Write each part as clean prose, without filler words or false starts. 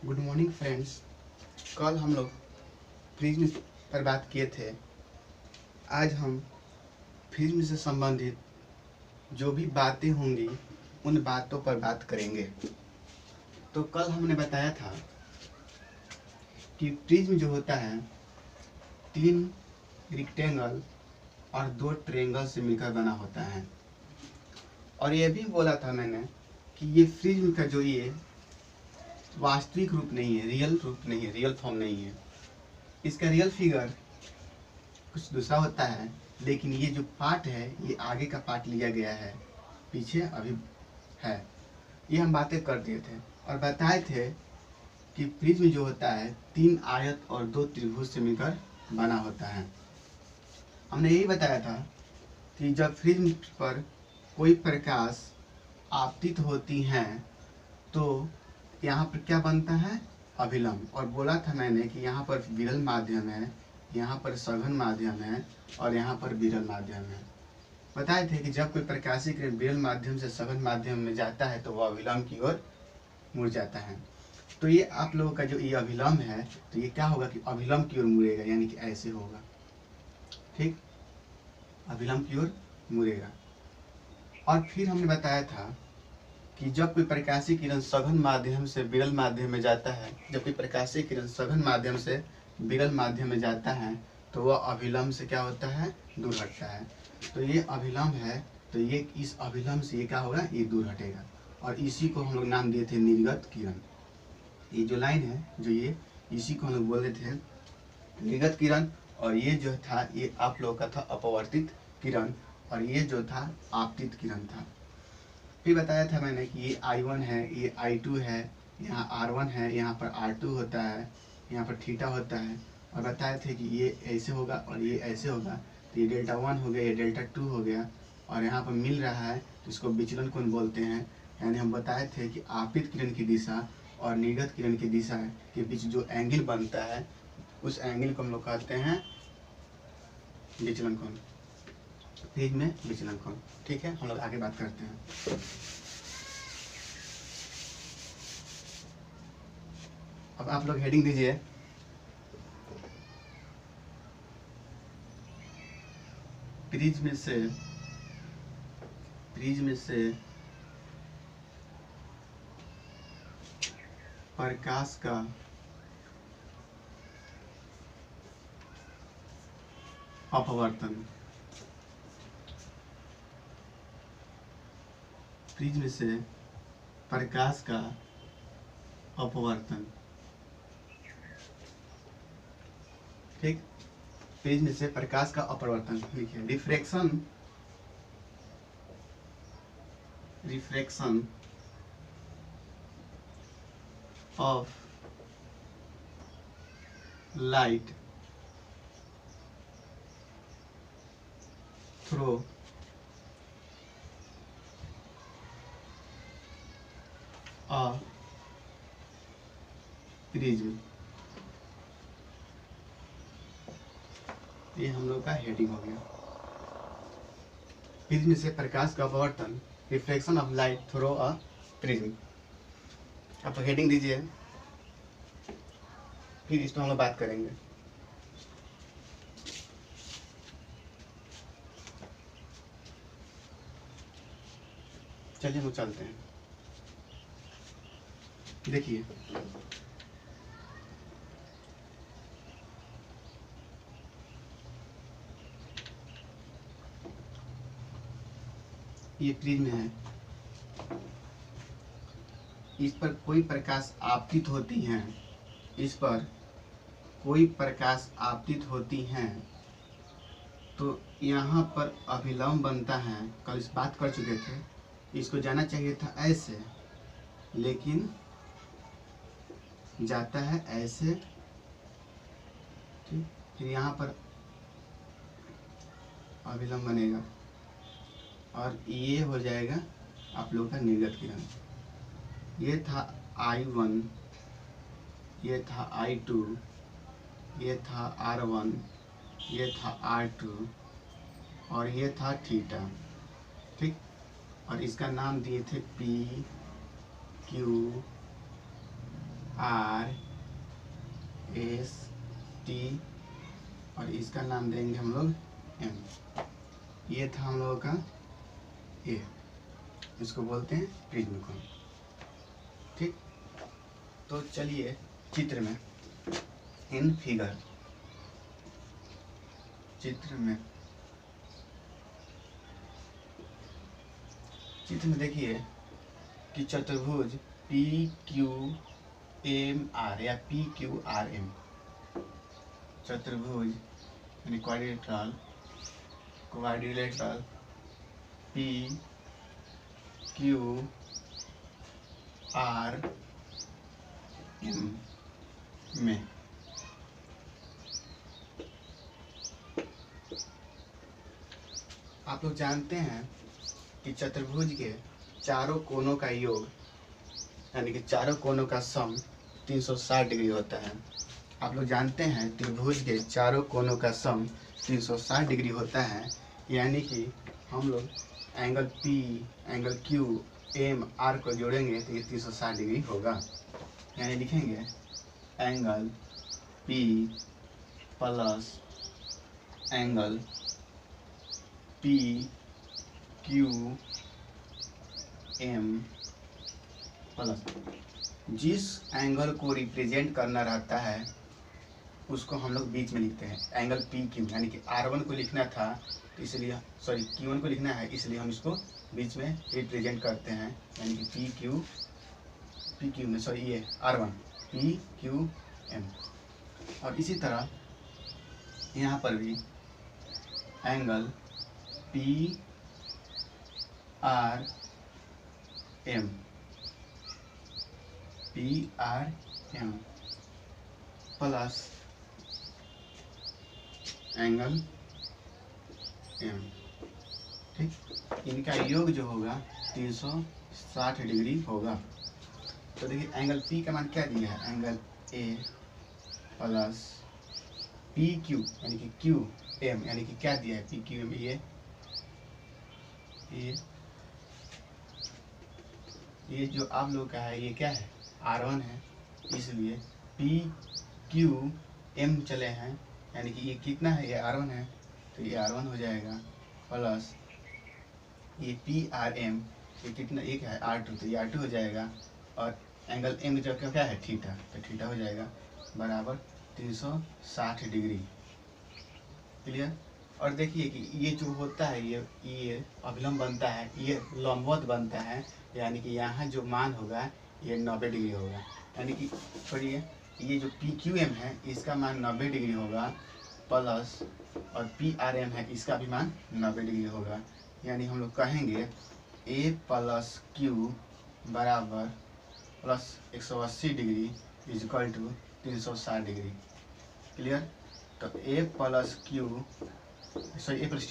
Good morning friends. कल हम लोग प्रिज्म पर बात किए थे। आज हम प्रिज्म से संबंधित जो भी बातें होंगी उन बातों पर बात करेंगे। तो कल हमने बताया था कि प्रिज्म जो होता है 3 रेक्टेंगल और 2 ट्रायंगल से मिलकर बना होता है। और ये भी बोला था मैंने कि ये प्रिज्म का जो ये वास्तविक रूप नहीं है, रियल रूप नहीं है, रियल फॉर्म नहीं है। इसका रियल फिगर कुछ दूसरा होता है, लेकिन ये जो पार्ट है ये आगे का पार्ट लिया गया है, पीछे अभी है। ये हम बातें कर दिए थे और बताए थे कि प्रिज्म जो होता है 3 आयत और 2 त्रिभुज से मिलकर बना होता है। हमने यही बताया था कि जब प्रिज्म पर कोई प्रकाश आपतित होती हैं तो यहाँ पर क्या बनता है, अभिलंब। और बोला था मैंने कि यहाँ पर विरल माध्यम है, यहाँ पर सघन माध्यम है और यहाँ पर विरल माध्यम है। बताए थे कि जब कोई प्रकाशीय किरण विरल माध्यम से सघन माध्यम में जाता है तो वह अभिलंब की ओर मुड़ जाता है। तो ये आप लोगों का जो ये अभिलंब है तो ये क्या होगा कि अभिलंब की ओर मुड़ेगा, यानी कि ऐसे होगा। ठीक, अभिलंब की ओर मुड़ेगा। और फिर हमने बताया था कि जब कोई प्रकाशीय किरण सघन माध्यम से विरल माध्यम में जाता है, जब कोई प्रकाशीय किरण सघन माध्यम से विरल माध्यम में जाता है तो वह अभिलंब से क्या होता है, दूर हटता है। तो ये अभिलंब है, तो ये इस अभिलंब से ये क्या होगा, ये दूर हटेगा। और इसी को हम लोग नाम दिए थे निर्गत किरण। ये जो लाइन है जो ये, इसी को हम लोग बोल रहे थे निर्गत किरण। और ये जो था ये आप लोगों का था अपवर्तित किरण, और ये जो था आपतित किरण था। फिर बताया था मैंने कि ये I1 है, ये I2 है, यहाँ R1 है, यहाँ पर R2 होता है, यहाँ पर थीटा होता है। और बताए थे कि ये ऐसे होगा और ये ऐसे होगा, तो ये डेल्टा 1 हो गया, ये डेल्टा 2 हो गया। और यहाँ पर मिल रहा है तो इसको विचलन कोण बोलते हैं। यानी हम बताए थे कि आपतित किरण की दिशा और निर्गत किरण की दिशा के बीच जो एंगल बनता है उस एंगल को हम लोग कहते हैं विचलन कोण, प्रिज्म में विचलन कोण। ठीक है, हम लोग आगे बात करते हैं। अब आप लोग हेडिंग दीजिए, प्रिज्म से प्रकाश का अपवर्तन, प्रिज्म से प्रकाश का अपवर्तन। ठीक, प्रिज्म से प्रकाश का अपवर्तन लिखिए, refraction of light through a prism. ये हम लोग का हेडिंग हो गया, प्रिज्म से प्रकाश का अपवर्तन, reflection of light through a prism. आप हेडिंग दीजिए, फिर इस पर हम लोग बात करेंगे। चलिए हम चलते हैं। देखिए ये प्रिज्म है, इस पर कोई प्रकाश आपतित होती हैं, इस पर कोई प्रकाश आपतित होती हैं तो यहाँ पर अभिलंब बनता है। कल इस बात कर चुके थे, इसको जाना चाहिए था ऐसे, लेकिन जाता है ऐसे। ठीक, फिर यहाँ पर अभिलंब बनेगा और ये हो जाएगा आप लोगों का निर्गत किरण। ये था I1, ये था I2, ये था R1, ये था R2 और ये था थीटा। ठीक, और इसका नाम दिए थे P, Q, टी और इसका नाम देंगे हम लोग एम। ये था हम लोगों का ए, इसको बोलते हैं प्रिज्म कोण। ठीक, तो चलिए चित्र में, इन फिगर, चित्र में देखिए कि चतुर्भुज पी क्यू एम आर या पी क्यू आर एम, चतुर्भुज यानी quadrilateral P Q R M में आप लोग जानते हैं कि चतुर्भुज के चारों कोनों का योग यानी कि चारों कोनों का सम 360 डिग्री होता है। आप लोग जानते हैं त्रिभुज के चारों कोनों का सम 360 डिग्री होता है, यानी कि हम लोग angle P, angle Q, M, R को जोड़ेंगे तो ये 360 डिग्री होगा। यानी लिखेंगे angle P plus angle P Q M plus, जिस एंगल को रिप्रेजेंट करना रहता है उसको हम लोग बीच में लिखते हैं एंगल पी क्यू, यानी कि R1 को लिखना था इसलिए Q1 को लिखना है इसलिए हम इसको बीच में रिप्रेजेंट करते हैं, यानी कि पी क्यू में ये R1 पी क्यू एम। और इसी तरह यहाँ पर भी angle P R M plus angle M. ठीक, इनका योग जो होगा 360 डिग्री होगा। तो देखिए एंगल P का मान क्या दिया है, angle A plus P Q यानी कि क्यू एम, यानी कि क्या दिया है पी क्यू एम, ये जो आप लोग का है ये क्या है R1 है, इसलिए पी क्यू एम चले हैं, यानी कि ये कितना है, ये R1 है तो ये R1 हो जाएगा प्लस ये पी आर एम, ये कितना एक है R2 तो ये R2 हो जाएगा, और एंगल एम जो क्या है थीटा, तो थीटा हो जाएगा बराबर 360 डिग्री। क्लियर। और देखिए कि ये जो होता है ये अभिलंब बनता है, ये लंबवत बनता है, यानी कि यहाँ जो मान होगा ये 90 डिग्री होगा, यानी कि छोड़िए ये जो पी क्यू एम है इसका मान 90 डिग्री होगा प्लस, और पी आर एम है इसका भी मान 90 डिग्री होगा, यानी हम लोग कहेंगे ए प्लस क्यू बराबर plus 180 degree is equal to 360 degree. Clear. तो ए प्लस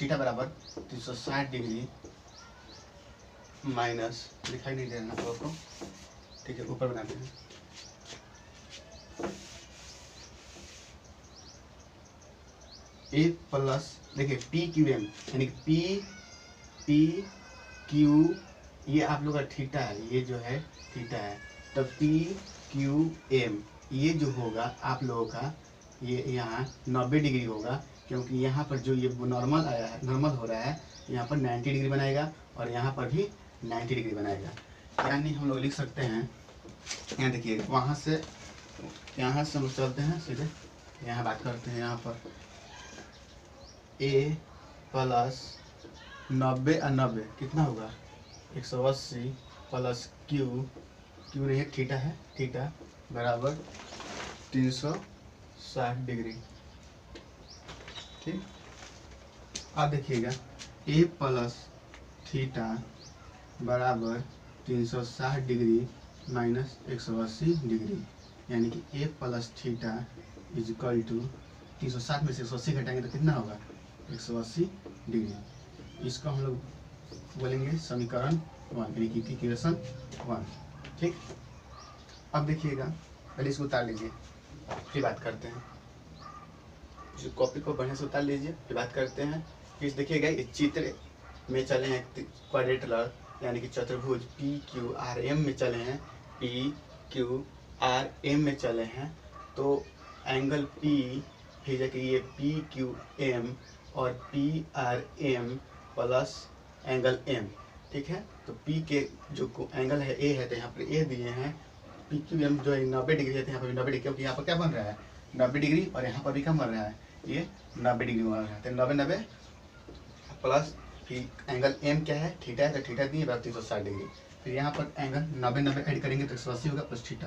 थीटा बराबर 360 डिग्री माइनस, दिखाई नहीं दे रहा आपको, ठीक है ऊपर बनाते हैं, ए प्लस देखिए पी क्यू एम यानी कि पी क्यू, ये आप लोग का थीटा है, ये जो है थीटा है, तो पी क्यू एम ये जो होगा आप लोगों का ये यहाँ 90 डिग्री होगा, क्योंकि यहाँ पर जो ये नॉर्मल आया है, नॉर्मल हो रहा है, यहाँ पर 90 डिग्री बनाएगा और यहाँ पर भी 90 डिग्री बनाएगा। यानी हम लोग लिख सकते हैं, यहाँ देखिए वहाँ से यहाँ से हम चलते हैं सीधे यहाँ बात करते हैं, यहाँ पर ए प्लस 90 और 90 कितना होगा 180 प्लस क्यू नहीं थीटा है, थीटा बराबर 360 डिग्री। ठीक, अब देखिएगा ए प्लस थीटा बराबर 360 डिग्री माइनस 180 डिग्री, यानी कि A plus theta is equal to 360 में से 180 घटाएंगे तो कितना होगा 180 डिग्री। इसको हम लोग बोलेंगे समीकरण 1 यानी कि इक्वेशन 1। ठीक, अब देखिएगा पहले इसको उतार लीजिए फिर बात करते हैं, जो कॉपी को बढ़िया से उतार लीजिए फिर बात करते हैं। फिर देखिएगा इस चित्र में चले हैं क्वाड्रिलेटरल यानी कि चतुर्भुज पी क्यू आर एम में चले हैं, पी क्यू आर एम में चले हैं तो एंगल पी फिर जाके ये पी क्यू एम और P R M plus angle M, ठीक है। तो पी के जो एंगल है ए है तो यहाँ पर ए दिए हैं, पी क्यू एम जो है 90 डिग्री है तो यहाँ पर 90 डिग्री, क्योंकि यहाँ पर क्या बन रहा है 90 डिग्री और यहाँ पर भी क्या बन रहा है ये 90 डिग्री बन रहा है। तो 90 प्लस फिर एंगल एम क्या है थीटा है तो थीटा दिए बराबर 360 डिग्री। फिर यहाँ पर एंगल 90 ऐड करेंगे तो 180 होगा प्लस थीटा,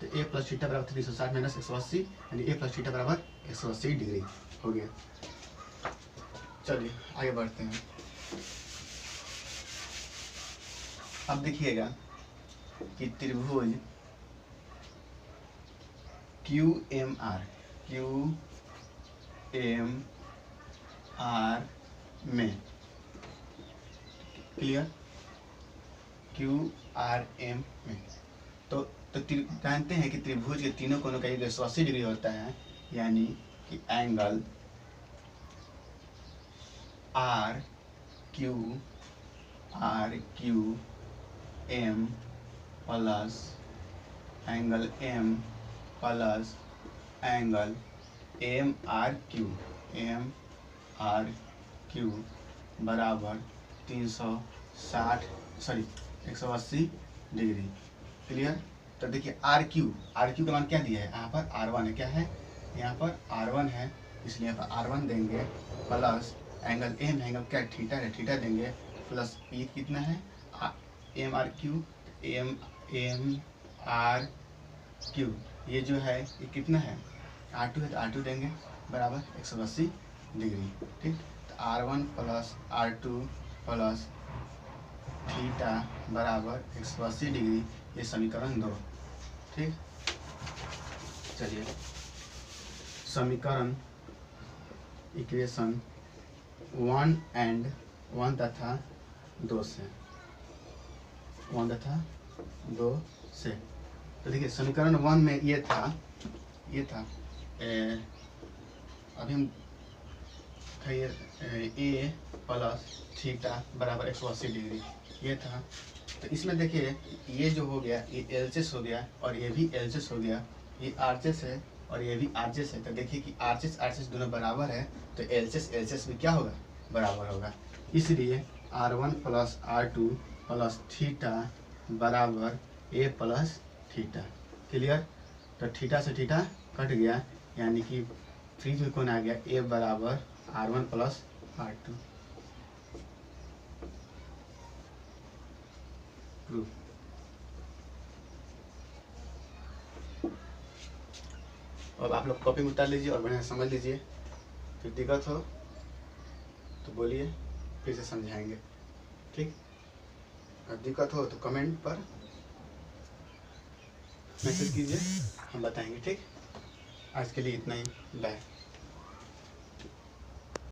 तो ए प्लस थीटा बराबर 360 माइनस 180 यानी ए प्लस थीटा बराबर 180 डिग्री हो गया। चलिए आगे बढ़ते हैं। अब देखिएगा कि त्रिभुज क्यू एम आर में, क्लियर, क्यू आर एम में तो जानते हैं कि त्रिभुज के तीनों कोनों का 180 डिग्री होता है, यानी कि angle R Q M plus angle M plus angle M R Q बराबर 180 डिग्री, क्लियर। तो देखिए आर क्यू का मान क्या दिया है यहाँ पर R1 है, क्या है यहाँ पर R1 है, इसलिए यहाँ पर R1 देंगे प्लस एंगल एम एंगल क्या थीटा है थीटा देंगे प्लस पी कितना है एम आर क्यू ये जो है ये कितना है R2 है तो R2 देंगे बराबर 180 डिग्री, ठीक। तो R1 plus R2 plus theta बराबर 180 डिग्री, ये समीकरण 2, ठीक। चलिए समीकरण इक्वेशन 1 तथा 2 से तो देखिए समीकरण 1 में ये था अभी हम ए प्लस थीटा बराबर 180 डिग्री ये था। तो इसमें देखिए ये जो हो गया ये एलचेस हो गया और ये भी एलचेस हो गया, ये आरचेस है और ये भी आरचेस है। तो देखिए कि आरचेस दोनों बराबर है तो एलचेस भी क्या होगा बराबर होगा, इसलिए R1 plus R2 plus theta बराबर ए प्लस थीटा, क्लियर। तो थीटा से थीटा कट गया यानी कि फ्रीज में कौन आ गया ए बराबर R1 प्लस R2। प्रूफ। अब आप लोग कॉपी में उतार लीजिए और बढ़िया समझ लीजिए, फिर दिक्कत हो तो बोलिए फिर से समझाएंगे, ठीक। अगर दिक्कत हो तो कमेंट पर मैसेज कीजिए, हम बताएंगे, ठीक। आज के लिए इतना ही, बाय।